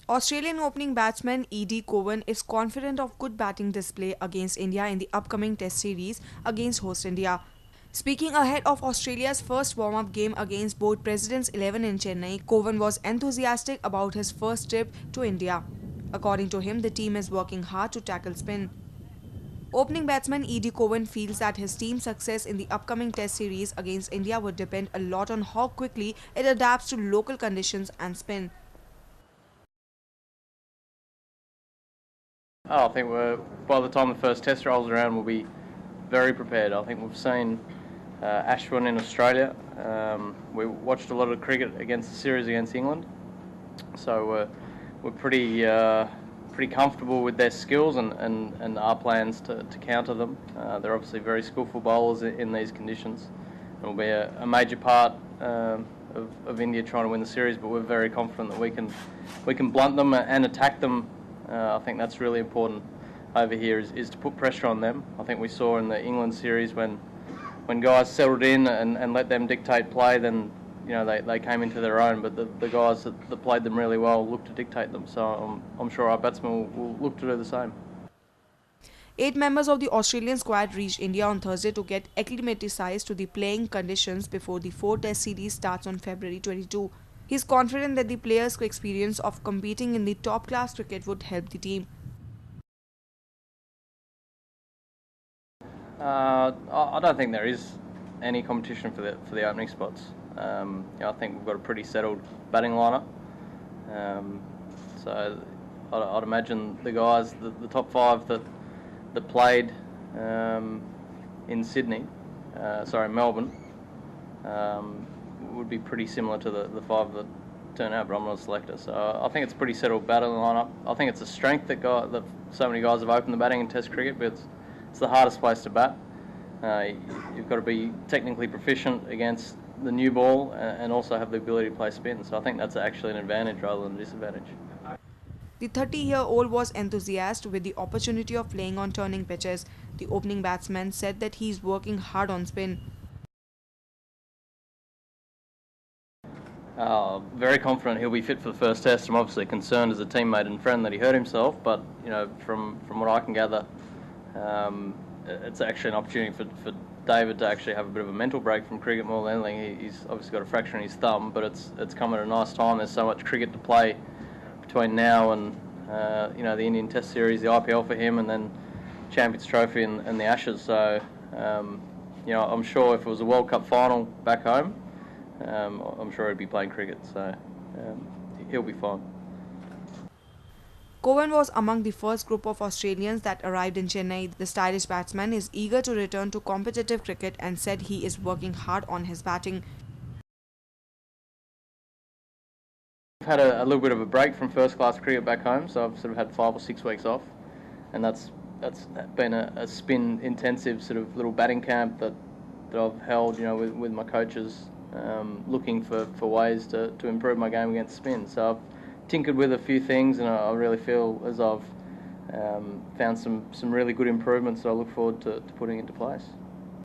Australian opening batsman Cowan is confident of good batting display against India in the upcoming Test series against host India. Speaking ahead of Australia's first warm-up game against both Presidents 11 in Chennai, Cowan was enthusiastic about his first trip to India. According to him, the team is working hard to tackle spin. Opening batsman Cowan feels that his team's success in the upcoming Test series against India would depend a lot on how quickly it adapts to local conditions and spin. I think by the time the first test rolls around, we'll be very prepared. I think we've seen Ashwin in Australia. We watched a lot of cricket against the series against England, so we're pretty comfortable with their skills and our plans to counter them. They're obviously very skillful bowlers in these conditions. It will be a major part of India trying to win the series, but we're very confident that we can blunt them and attack them. I think that's really important over here is to put pressure on them. I think we saw in the England series when guys settled in and let them dictate play, then they came into their own. But the guys that played them really well looked to dictate them. So I'm sure our batsmen will look to do the same. 8 members of the Australian squad reached India on Thursday to get acclimatised to the playing conditions before the 4-test series starts on February 22. He is confident that the players' experience of competing in the top-class cricket would help the team. I don't think there is any competition for the opening spots. I think we've got a pretty settled batting lineup. So I'd imagine the guys, the top five that played in Melbourne, would be pretty similar to the five that turn out, but I'm not a selector. So I think it's a pretty settled batting lineup. I think it's a strength that so many guys have opened the batting in Test cricket, but it's the hardest place to bat. You've got to be technically proficient against the new ball and also have the ability to play spin. So I think that's actually an advantage rather than a disadvantage. The 30-year-old was enthusiastic with the opportunity of playing on turning pitches. The opening batsman said that he is working hard on spin. Very confident he'll be fit for the first test. I'm obviously concerned as a teammate and friend that he hurt himself, but from what I can gather, it's actually an opportunity for David to actually have a bit of a mental break from cricket more than anything. He's obviously got a fracture in his thumb, but it's come at a nice time. There's so much cricket to play between now and the Indian Test Series, the IPL for him, and then Champions Trophy and the Ashes. So I'm sure if it was a World Cup final back home, I'm sure he'd be playing cricket. So he'll be fine. Cowan was among the first group of Australians that arrived in Chennai. The stylish batsman is eager to return to competitive cricket and said he is working hard on his batting. I've had a little bit of a break from first-class cricket back home, so I've sort of had 5 or 6 weeks off, and that's been a spin-intensive sort of little batting camp that I've held, with my coaches, looking for ways to improve my game against spin. So I've tinkered with a few things, and I really feel as I've found some really good improvements that I look forward to putting into place.